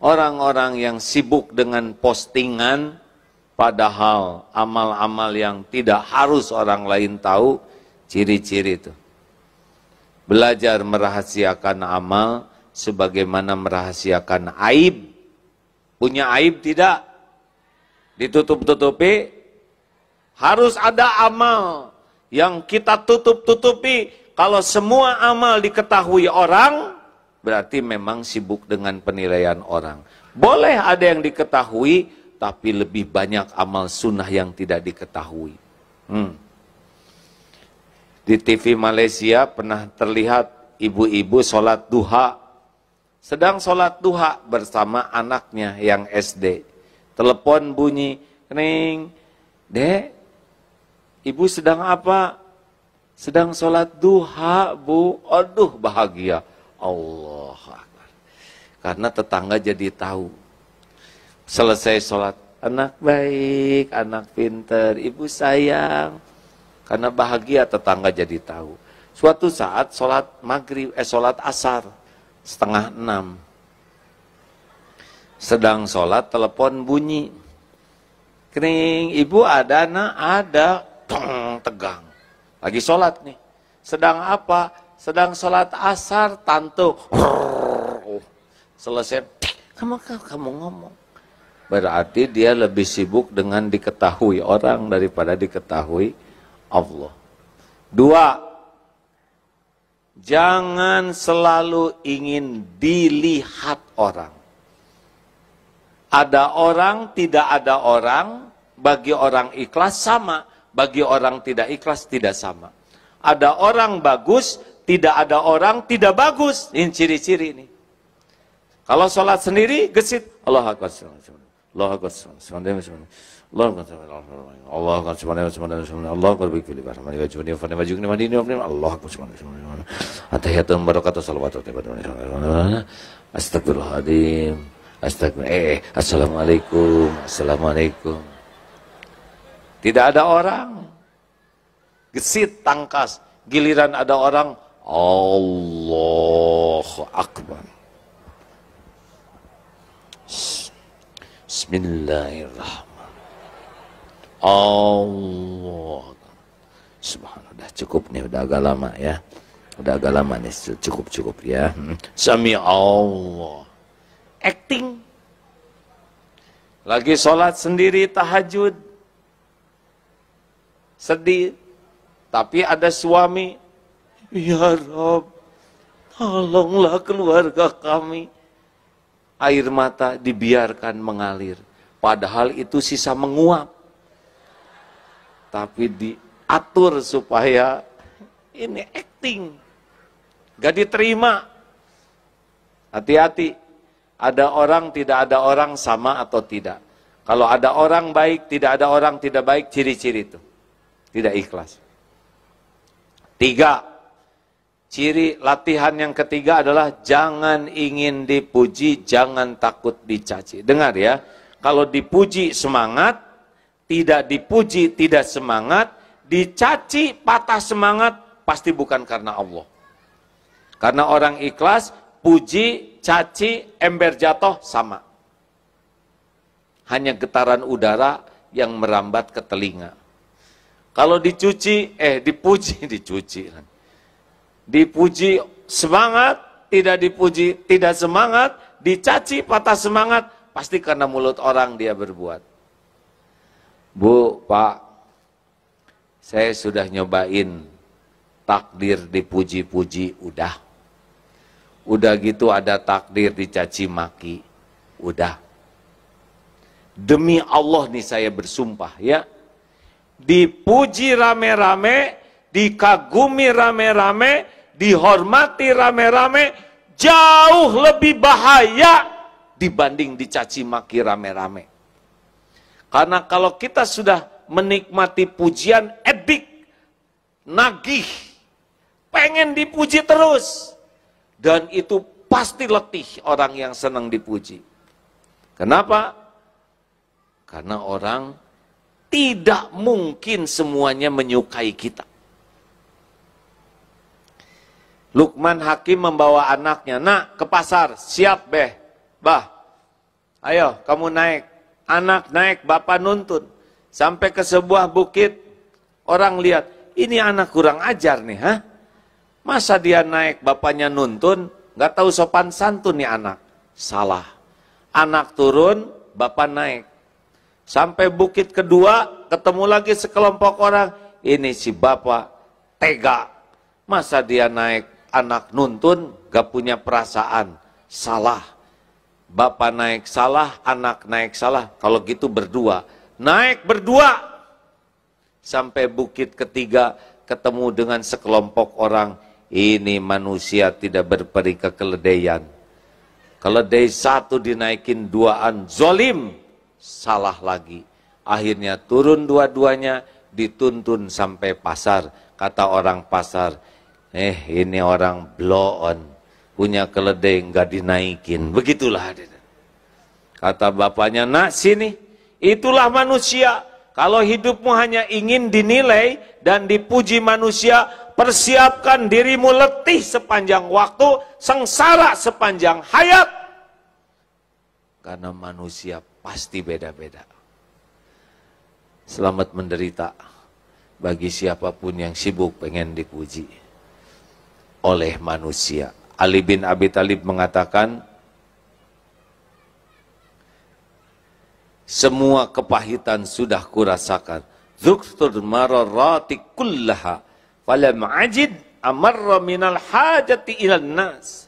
Orang-orang yang sibuk dengan postingan, padahal amal-amal yang tidak harus orang lain tahu, ciri-ciri itu. Belajar merahasiakan amal sebagaimana merahasiakan aib. Punya aib tidak? Ditutup-tutupi? Harus ada amal yang kita tutup-tutupi. Kalau semua amal diketahui orang, berarti memang sibuk dengan penilaian orang. Boleh ada yang diketahui, tapi lebih banyak amal sunnah yang tidak diketahui. Di TV Malaysia pernah terlihat ibu-ibu sholat duha. Sedang sholat duha bersama anaknya yang SD. Telepon bunyi, "Ring, Dek, ibu sedang apa?" "Sedang sholat duha, Bu." Aduh, bahagia. Allah Akbar. Karena tetangga jadi tahu. Selesai sholat, "Anak baik, anak pinter, ibu sayang." Karena bahagia tetangga jadi tahu. Suatu saat sholat maghrib, sholat asar, 5:30. Sedang sholat, telepon bunyi. "Kering, ibu ada nak?" "Ada." Tong, tegang. Lagi sholat nih. "Sedang apa?" "Sedang sholat asar, Tante." Selesai, kamu ngomong. Berarti dia lebih sibuk dengan diketahui orang daripada diketahui Allah. 2, jangan selalu ingin dilihat orang. Ada orang, tidak ada orang, bagi orang ikhlas sama, bagi orang tidak ikhlas tidak sama. Ada orang bagus, tidak ada orang tidak bagus. Ini ciri-ciri ini. Kalau sholat sendiri, gesit. Allah Akbar. Allah Akbar. Allah Akbar. Allah Akbar. Allah Akbar. Allah Akbar. Atahiyatun barakatuh salawatu. Astagfirullahaladzim. Astagfirullah. Assalamualaikum. Assalamualaikum. Tidak ada orang. Gesit, tangkas. Giliran ada orang, Allahu Akbar. Bismillahirrahmanirrahim. Allah. Subhanallah, cukup nih, udah agak lama ya. Udah agak lama nih, cukup ya. Sami Allah. Acting. Lagi sholat sendiri tahajud. Sedih. Tapi ada suami, "Ya Rob, tolonglah keluarga kami." Air mata dibiarkan mengalir. Padahal itu sisa menguap. Tapi diatur supaya ini acting. Gak diterima. Hati-hati. Ada orang, tidak ada orang, sama atau tidak. Kalau ada orang baik, tidak ada orang tidak baik, ciri-ciri itu. Tidak ikhlas. 3, ciri latihan yang ketiga adalah jangan ingin dipuji, jangan takut dicaci. Dengar ya, kalau dipuji semangat, tidak dipuji tidak semangat, dicaci patah semangat, pasti bukan karena Allah. Karena orang ikhlas, puji, caci, ember jatuh sama. Hanya getaran udara yang merambat ke telinga. Kalau dipuji semangat, tidak dipuji tidak semangat, dicaci patah semangat, pasti karena mulut orang dia berbuat. "Bu, Pak, saya sudah nyobain takdir dipuji-puji, udah gitu ada takdir dicaci maki, udah. Demi Allah nih saya bersumpah ya, dipuji rame-rame, dikagumi rame-rame, dihormati rame-rame, jauh lebih bahaya dibanding dicaci maki rame-rame. Karena kalau kita sudah menikmati pujian, edik, nagih, pengen dipuji terus. Dan itu pasti letih orang yang senang dipuji. Kenapa? Karena orang tidak mungkin semuanya menyukai kita. Luqman Hakim membawa anaknya, "Nak, ke pasar, siap beh, bah, Ayo, kamu naik. Anak naik, bapak nuntun. Sampai ke sebuah bukit, orang lihat, ini anak kurang ajar nih, ha? Masa dia naik, bapaknya nuntun, nggak tahu sopan santun nih anak. Salah. Anak turun, bapak naik. Sampai bukit kedua, ketemu lagi sekelompok orang. Ini si bapak tega. Masa dia naik, anak nuntun, gak punya perasaan. Salah. Bapak naik salah, anak naik salah. Kalau gitu berdua. Naik berdua. Sampai bukit ketiga, ketemu dengan sekelompok orang. Ini manusia tidak berperi kekeledaian. Keledai satu dinaikin duaan, zolim. Salah lagi. Akhirnya turun dua-duanya, dituntun sampai pasar. Kata orang pasar, ini orang blow on. Punya keledai nggak dinaikin. Begitulah. Kata bapaknya, nak sini. Itulah manusia. Kalau hidupmu hanya ingin dinilai dan dipuji manusia, persiapkan dirimu letih sepanjang waktu, sengsara sepanjang hayat. Karena manusia pasti beda-beda. Selamat menderita bagi siapapun yang sibuk pengen dipuji oleh manusia. Ali bin Abi Thalib mengatakan, semua kepahitan sudah kurasakan. Dzuktur mararati kullaha falam ajid amarra minal hajati ilan nas.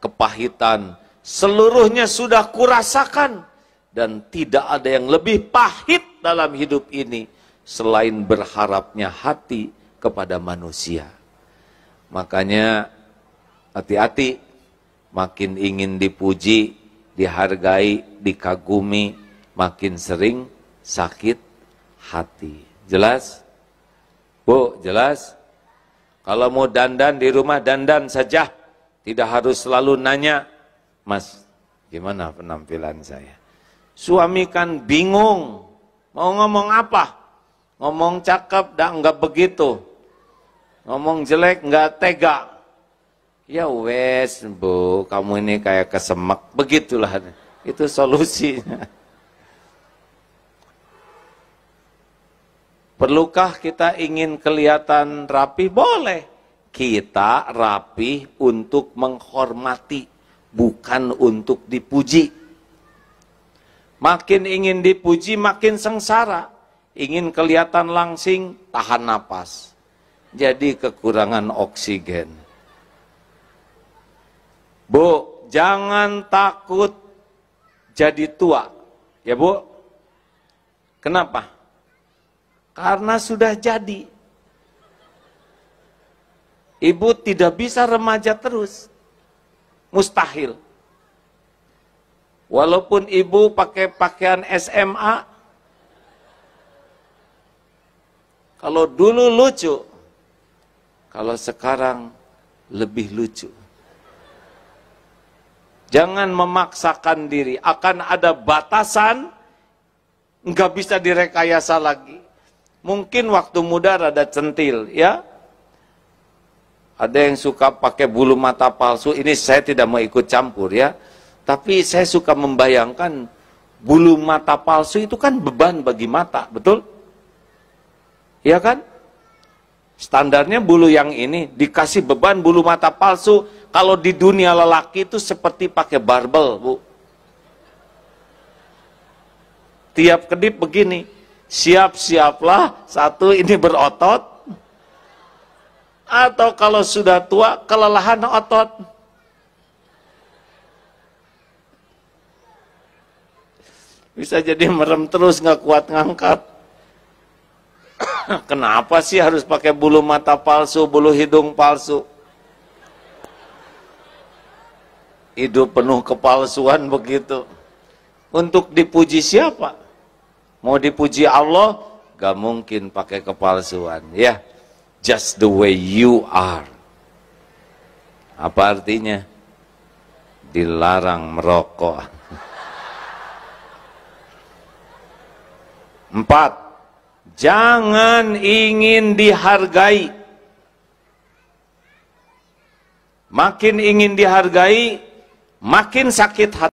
Kepahitan seluruhnya sudah kurasakan dan tidak ada yang lebih pahit dalam hidup ini selain berharapnya hati kepada manusia. Makanya hati-hati, makin ingin dipuji, dihargai, dikagumi, makin sering sakit hati. Jelas? Bu, jelas? Kalau mau dandan di rumah, dandan saja. Tidak harus selalu nanya, Mas, gimana penampilan saya? Suami kan bingung, mau ngomong apa? Ngomong cakep, enggak begitu. Ngomong jelek, enggak tega. Ya wes, Bu, kamu ini kayak kesemek. Begitulah, itu solusinya. Perlukah kita ingin kelihatan rapi? Boleh. Kita rapi untuk menghormati, bukan untuk dipuji. Makin ingin dipuji, makin sengsara. Ingin kelihatan langsing, tahan napas. Jadi kekurangan oksigen. Bu, jangan takut jadi tua. Ya Bu? Kenapa? Karena sudah jadi. Ibu tidak bisa remaja terus. Mustahil. Walaupun ibu pakai pakaian SMA, kalau dulu lucu, kalau sekarang lebih lucu. Jangan memaksakan diri, akan ada batasan, nggak bisa direkayasa lagi. Mungkin waktu muda rada centil, ya. Ada yang suka pakai bulu mata palsu, ini saya tidak mau ikut campur ya. Tapi saya suka membayangkan bulu mata palsu itu kan beban bagi mata, betul? Iya kan? Standarnya bulu yang ini dikasih beban bulu mata palsu. Kalau di dunia lelaki itu seperti pakai barbel, Bu. Tiap kedip begini, siap-siaplah, satu ini berotot. Atau kalau sudah tua, kelelahan otot. Bisa jadi merem terus, nggak kuat ngangkat. Kenapa sih harus pakai bulu mata palsu, bulu hidung palsu? Hidup penuh kepalsuan begitu. Untuk dipuji siapa? Mau dipuji Allah? Gak mungkin pakai kepalsuan. Ya, just the way you are. Apa artinya? Dilarang merokok. 4. Jangan ingin dihargai. Makin ingin dihargai, makin sakit hati.